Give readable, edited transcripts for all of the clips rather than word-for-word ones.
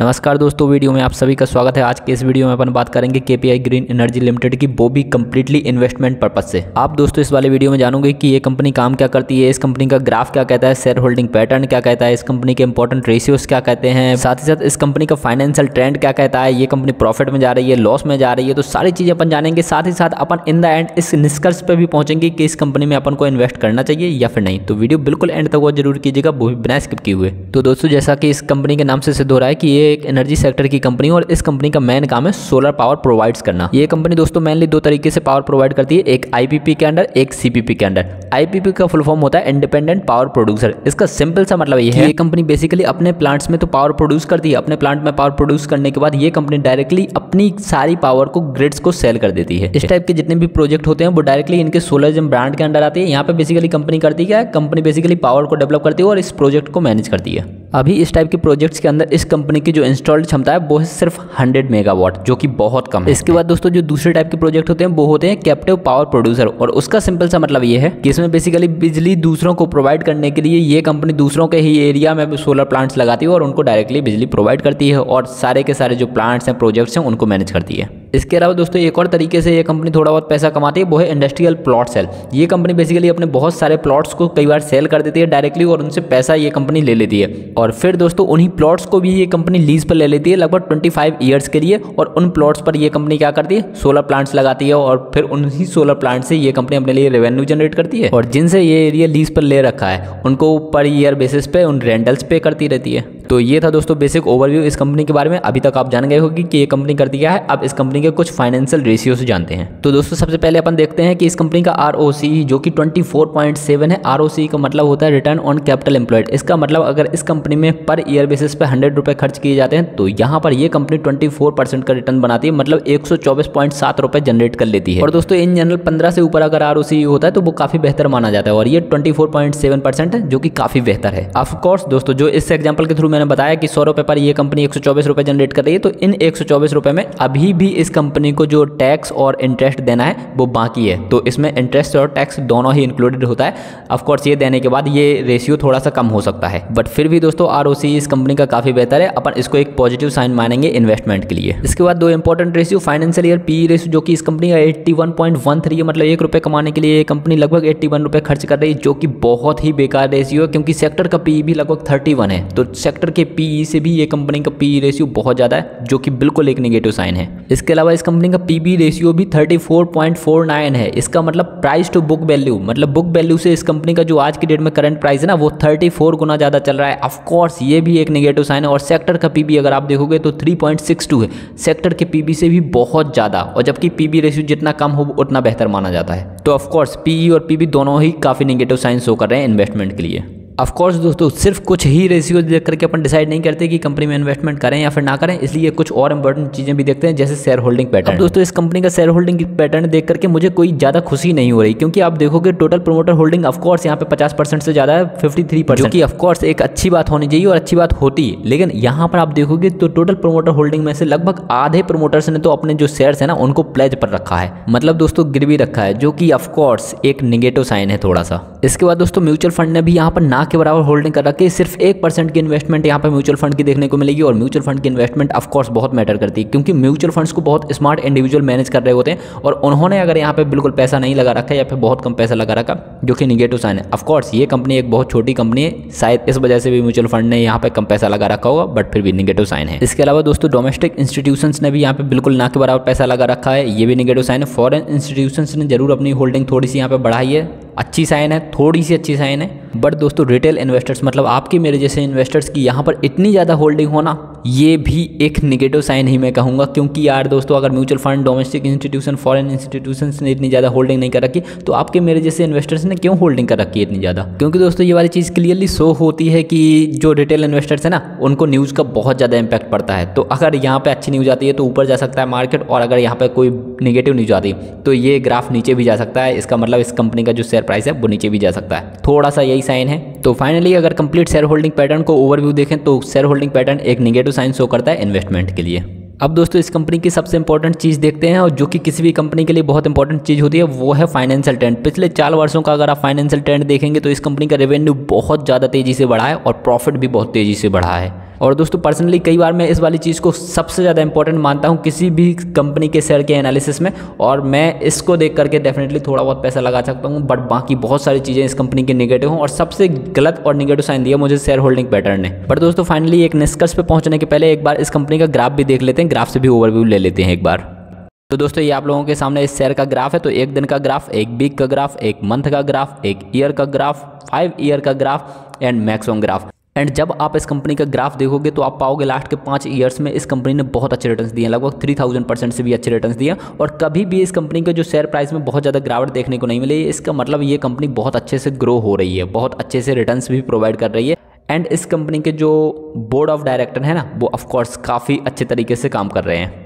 नमस्कार दोस्तों, वीडियो में आप सभी का स्वागत है। आज के इस वीडियो में अपन बात करेंगे केपीआई ग्रीन एनर्जी लिमिटेड की, वो भी कम्प्लीटली इन्वेस्टमेंट पर्पज से। आप दोस्तों इस वाले वीडियो में जानोगे कि ये कंपनी काम क्या करती है, इस कंपनी का ग्राफ क्या कहता है, शेयर होल्डिंग पैटर्न क्या कहता है, इस कंपनी के इंपॉर्टेंट रेशियोज क्या कहते हैं, साथ ही साथ इस कंपनी का फाइनेंशियल ट्रेंड क्या कहता है, ये कंपनी प्रॉफिट में जा रही है, लॉस में जा रही है, तो सारी चीज़ें अपन जानेंगे। साथ ही साथ अपन इन द एंड इस निष्कर्ष पर भी पहुंचेंगे कि इस कंपनी में अपन को इन्वेस्ट करना चाहिए या फिर नहीं। तो वीडियो बिल्कुल एंड तक वो जरूर कीजिएगा, वो भी बिना स्किप किए हुए। तो दोस्तों जैसा कि इस कंपनी के नाम से सिद्ध हो रहा है कि ये एक एनर्जी सेक्टर की कंपनी और इस कंपनी का मेन काम है सोलर पावर प्रोवाइड्स करना। ये कंपनी दोस्तों मेनली दो तरीके से पावर प्रोवाइड करती है, एक आईपीपी के अंडर, एक सीपीपी के अंडर। आईपीपी का फुल फॉर्म होता है इंडिपेंडेंट पावर प्रोड्यूसर। इसका सिंपल सा मतलब ये है, ये कंपनी बेसिकली अपने प्लांट्स में तो पावर प्रोड्यूस करती है, अपने प्लांट में पावर प्रोड्यूस करने के बाद ये कंपनी डायरेक्टली अपनी सारी पावर को ग्रिड्स को सेल कर देती है। इस टाइप के जितने भी प्रोजेक्ट होते हैं वो डायरेक्टली इनके सोलरिज्म ब्रांड के अंडर आते हैं। यहाँ पे बेसिकली कंपनी करती क्या है, कंपनी बेसिकली पावर को डेवलप करती है और इस प्रोजेक्ट को मैनेज करती है। अभी इस टाइप के प्रोजेक्ट्स के अंदर इस कंपनी की जो इंस्टॉल्ड क्षमता है वो है सिर्फ 100 मेगावाट, जो कि बहुत कम है। इसके बाद दोस्तों जो दूसरे टाइप के प्रोजेक्ट होते हैं वो होते हैं कैप्टिव पावर प्रोड्यूसर, और उसका सिंपल सा मतलब ये है कि इसमें बेसिकली बिजली दूसरों को प्रोवाइड करने के लिए ये कंपनी दूसरों के ही एरिया में सोलर प्लांट्स लगाती है और उनको डायरेक्टली बिजली प्रोवाइड करती है और सारे के सारे जो प्लांट्स हैं, प्रोजेक्ट्स हैं, उनको मैनेज करती है। इसके अलावा दोस्तों एक और तरीके से ये कंपनी थोड़ा बहुत पैसा कमाती है, वो है इंडस्ट्रियल प्लॉट सेल। ये कंपनी बेसिकली अपने बहुत सारे प्लॉट्स को कई बार सेल कर देती है डायरेक्टली और उनसे पैसा ये कंपनी ले लेती है, और फिर दोस्तों उन्हीं प्लॉट्स को भी ये कंपनी लीज पर ले लेती है लगभग 25 ईयर्स के लिए, और उन प्लॉट्स पर ये कंपनी क्या करती है, सोलर प्लांट्स लगाती है और फिर उन्हीं सोलर प्लांट से ये कंपनी अपने लिए रेवेन्यू जनरेट करती है, और जिनसे ये एरिया लीज पर ले रखा है उनको पर ईयर बेसिस पे उन रेंटल्स पे करती रहती है। तो ये था दोस्तों बेसिक ओवरव्यू इस कंपनी के बारे में। अभी तक आप जान गए होगी कि ये कंपनी करती क्या है। अब इस कंपनी के कुछ फाइनेंशियल रेशियो से जानते हैं। तो दोस्तों सबसे पहले अपन देखते हैं कि इस कंपनी का आरओसी जो कि 24.7 है। आरओसी का मतलब होता है रिटर्न ऑन कैपिटल एम्प्लॉयड। इसका मतलब अगर इस कंपनी में पर ईयर बेसिस पे 100 रुपये खर्च किए जाते हैं तो यहाँ पर ये कंपनी 24% का रिटर्न बनाती है, मतलब 124.7 रुपये जनरेट कर लेती है। और दोस्तों इन जनरल 15 से ऊपर अगर आरओसी होता है तो वो काफी बेहतर माना जाता है, और ये 24.7% है जो कि काफी बेहतर है। ऑफकोर्स दोस्तों जो इस एग्जाम्पल के थ्रू मैंने बताया कि 100 रुपये पर ये कंपनी 124 रुपये जनरेट कर रही है, तो इन 124 रुपये में अभी भी इस कंपनी को जो टैक्स और इंटरेस्ट देना है वो बाकी है। तो इसमें इंटरेस्ट और टैक्स दोनों ही इंक्लूडेड होता है। ऑफकोर्स ये देने के बाद ये रेशियो थोड़ा सा कम हो सकता है, बट फिर भी दोस्तों आरओसी इस कंपनी का काफी बेहतर है। अपन इसको एक पॉजिटिव साइन मानेंगे इन्वेस्टमेंट के लिए। इसके बाद दो important ratio, financial year P ratio जो कि इस कंपनी का 81.13 है, मतलब 1 रुपये कमाने के लिए ये कंपनी लगभग 81 रुपये खर्च कर रही है, जो कि बहुत ही बेकार रेशियो है क्योंकि सेक्टर का पी भी लगभग 31 है। तो सेक्टर के पी से भी ये कंपनी का पी रेशियो बहुत ज्यादा है, जो कि बिल्कुल एक नेगेटिव साइन है। इसके अलावा इस कंपनी का पीबी रेशियो भी 34.49 है। इसका मतलब प्राइस टू बुक वैल्यू, मतलब बुक वैल्यू से इस कंपनी का जो आज की डेट में करंट प्राइस है ना वो 34 गुना ज्यादा चल रहा है। ऑफ कोर्स ये भी एक नेगेटिव साइन है। और सेक्टर का पीबी अगर आप देखोगे तो 3.62 है, सेक्टर के पीबी से भी बहुत ज्यादा, और जबकि पीबी रेशियो जितना कम हो उतना बेहतर माना जाता है। तो ऑफ कोर्स पीई और पीबी दोनों ही काफी नेगेटिव साइन शो कर रहे हैं इन्वेस्टमेंट के लिए। ऑफ कोर्स दोस्तों सिर्फ कुछ ही रेशियो देख करके अपन डिसाइड नहीं करते कि कंपनी में इन्वेस्टमेंट करें या फिर ना करें, इसलिए कुछ और इंपॉर्टेंट चीजें भी देखते हैं जैसे शेयर होल्डिंग पैटर्न। दोस्तों इस कंपनी का शेयर होल्डिंग पैटर्न देख करके मुझे कोई ज्यादा खुशी नहीं हो रही, क्योंकि आप देखोगे total promoter holding of course यहाँ पे 50% से ज्यादा है, 53%, जो कि ऑफ कोर्स एक अच्छी बात होनी चाहिए और अच्छी बात होती है। लेकिन यहाँ पर आप देखोगे तो टोटल प्रोमोटर होल्डिंग में से लगभग आधे प्रोमोटर्स ने तो अपने जो शेयर्स है ना उनको प्लेज पर रखा है, मतलब दोस्तों गिरवी रखा है, जो कि ऑफ कोर्स एक नेगेटिव साइन है थोड़ा सा। इसके बाद दोस्तों म्यूचुअल फंड ने भी यहाँ पर ना के बराबर होल्डिंग रखी, सिर्फ 1% की इन्वेस्टमेंट यहाँ पे म्यूचुअल फंड की देखने को मिलेगी। और म्यूचुअल फंड की इन्वेस्टमेंट ऑफ कोर्स बहुत मैटर करती है, क्योंकि म्यूचुअल फंड्स को बहुत स्मार्ट इंडिविजुअल मैनेज कर रहे होते हैं, और उन्होंने अगर यहाँ पे बिल्कुल पैसा नहीं लगा रखा है या फिर बहुत कम पैसा लगा रखा, जो कि निगेटिव साइन है। ऑफ कोर्स ये कंपनी एक बहुत छोटी कंपनी है, शायद इस वजह से भी म्यूचुअल फंड ने यहाँ पे कम पैसा लगा रखा होगा, बट फिर भी निगेटिव साइन है। इसके अलावा दोस्तों डोमेस्टिक इंस्टीट्यूशंस ने भी यहाँ पे बिल्कुल ना के बराबर पैसा लगा रखा है, ये भी निगेटिव साइन है। फॉरेन इंस्टीट्यूशंस ने जरूर अपनी होल्डिंग थोड़ी सी यहाँ पे बढ़ाई है, अच्छी साइन है, थोड़ी सी अच्छी साइन है। बट दोस्तों रिटेल इन्वेस्टर्स, मतलब आपके मेरे जैसे इन्वेस्टर्स की यहाँ पर इतनी ज़्यादा होल्डिंग होना, ये भी एक निगेटिव साइन ही मैं कहूँगा। क्योंकि यार दोस्तों अगर mutual fund, domestic institution, foreign institutions ने इतनी ज़्यादा होल्डिंग नहीं कर रखी, तो आपके मेरे जैसे इन्वेस्टर्स ने क्यों होल्डिंग कर रखी है इतनी ज़्यादा? क्योंकि दोस्तों ये वाली चीज़ क्लियरली शो होती है कि जो रिटेल इन्वेस्टर्स है ना उनको न्यूज़ का बहुत ज़्यादा इंपैक्ट पड़ता है। तो अगर यहाँ पर अच्छी न्यूज़ आती है तो ऊपर जा सकता है मार्केट, और अगर यहाँ पर कोई नेगेटिव न्यूज़ आती है तो ये ग्राफ नीचे भी जा सकता है। इसका मतलब इस कंपनी का जो शेयर प्राइस है वो नीचे भी जा सकता है, थोड़ा सा यही साइन है। तो फाइनली अगर कंप्लीट शेयर होल्डिंग पैटर्न को ओवरव्यू देखें तो शेयर होल्डिंग पैटर्न एक नेगेटिव साइन शो करता है इन्वेस्टमेंट के लिए। अब दोस्तों इस कंपनी की सबसे इंपॉर्टेंट चीज़ देखते हैं, और जो कि किसी भी कंपनी के लिए बहुत इंपॉर्टेंट चीज़ होती है, वो है फाइनेंशियल ट्रेंड। पिछले 4 वर्षों का अगर आप फाइनेंशियल ट्रेंड देखेंगे तो इस कंपनी का रेवेन्यू बहुत ज़्यादा तेज़ी से बढ़ा है और प्रॉफिट भी बहुत तेज़ी से बढ़ा है। और दोस्तों पर्सनली कई बार मैं इस वाली चीज़ को सबसे ज़्यादा इंपॉर्टेंट मानता हूँ किसी भी कंपनी के शेयर के एनालिसिस में, और मैं इसको देख करके डेफिनेटली थोड़ा बहुत पैसा लगा सकता हूँ, बट बाकी बहुत सारी चीज़ें इस कंपनी के नेगेटिव हूँ, और सबसे गलत और नेगेटिव साइन दिया मुझे शेयर होल्डिंग पैटर्न ने। बट दोस्तों फाइनली एक निष्कर्ष पे पहुंचने के पहले एक बार इस कंपनी का ग्राफ भी देख लेते हैं, ग्राफ से भी ओवरव्यू ले लेते हैं एक बार। तो दोस्तों ये आप लोगों के सामने इस शेयर का ग्राफ है। तो एक दिन का ग्राफ, एक वीक का ग्राफ, एक मंथ का ग्राफ, एक ईयर का ग्राफ, 5 ईयर का graph and maximum graph. And जब आप इस कंपनी का ग्राफ देखोगे तो आप पाओगे लास्ट के 5 ईयर्स में इस कंपनी ने बहुत अच्छे रिटर्न्स दिए हैं, लगभग 3000% से भी अच्छे रिटर्न्स दिए, और कभी भी इस कंपनी के जो शेयर प्राइस में बहुत ज़्यादा गिरावट देखने को नहीं मिली। इसका मतलब ये कंपनी बहुत अच्छे से ग्रो हो रही है, बहुत अच्छे से रिटर्न्स भी प्रोवाइड कर रही है। एंड इस कंपनी के जो बोर्ड ऑफ डायरेक्टर है ना, वो ऑफकोर्स काफ़ी अच्छे तरीके से काम कर रहे हैं।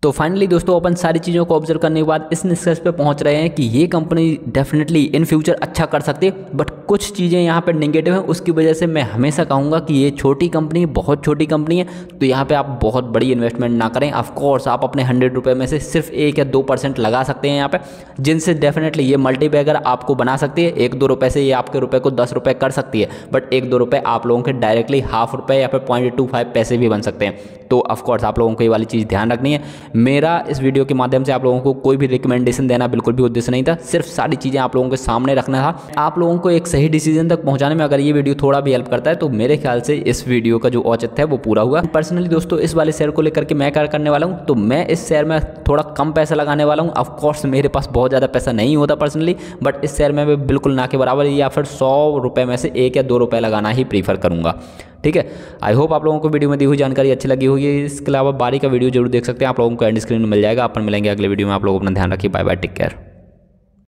तो फाइनली दोस्तों अपन सारी चीज़ों को ऑब्जर्व करने के बाद इस निष्कर्ष पे पहुंच रहे हैं कि ये कंपनी डेफिनेटली इन फ्यूचर अच्छा कर सकती है, बट कुछ चीज़ें यहाँ पे नेगेटिव हैं। उसकी वजह से मैं हमेशा कहूँगा कि ये छोटी कंपनी है, बहुत छोटी कंपनी है, तो यहाँ पे आप बहुत बड़ी इन्वेस्टमेंट ना करें। ऑफकोर्स आप अपने 100 रुपये में से सिर्फ 1 या 2% लगा सकते हैं यहाँ पे, जिनसे डेफिनेटली ये मल्टीबैगर आपको बना सकती है। 1-2 रुपये से ये आपके रुपये को 10 रुपये कर सकती है, बट 1-2 रुपये आप लोगों के डायरेक्टली ½ रुपये या फिर 0.25 पैसे भी बन सकते हैं। तो ऑफकोर्स आप लोगों को ये वाली चीज़ ध्यान रखनी है। मेरा इस वीडियो के माध्यम से आप लोगों को कोई भी रिकमेंडेशन देना बिल्कुल भी उद्देश्य नहीं था, सिर्फ सारी चीज़ें आप लोगों के सामने रखना था, आप लोगों को एक सही डिसीजन तक पहुंचाने में। अगर ये वीडियो थोड़ा भी हेल्प करता है तो मेरे ख्याल से इस वीडियो का जो औचित्य है वो पूरा हुआ। पर्सनली दोस्तों इस वाले शेयर को लेकर के मैं क्या करने वाला हूँ, तो मैं इस शेयर में थोड़ा कम पैसा लगाने वाला हूँ। ऑफकोर्स मेरे पास बहुत ज़्यादा पैसा नहीं होता पर्सनली, बट इस शेयर में मैं बिल्कुल ना के बराबर या फिर 100 रुपये में से 1 या 2 रुपये लगाना ही प्रीफर करूँगा। ठीक है, आई होप आप लोगों को वीडियो में दी हुई जानकारी अच्छी लगी होगी। इसके अलावा बारी का वीडियो जरूर देख सकते हैं, आप लोगों को एंड स्क्रीन में मिल जाएगा। अपन मिलेंगे अगले वीडियो में। आप लोग अपना ध्यान रखिए, बाय बाय, टेक केयर।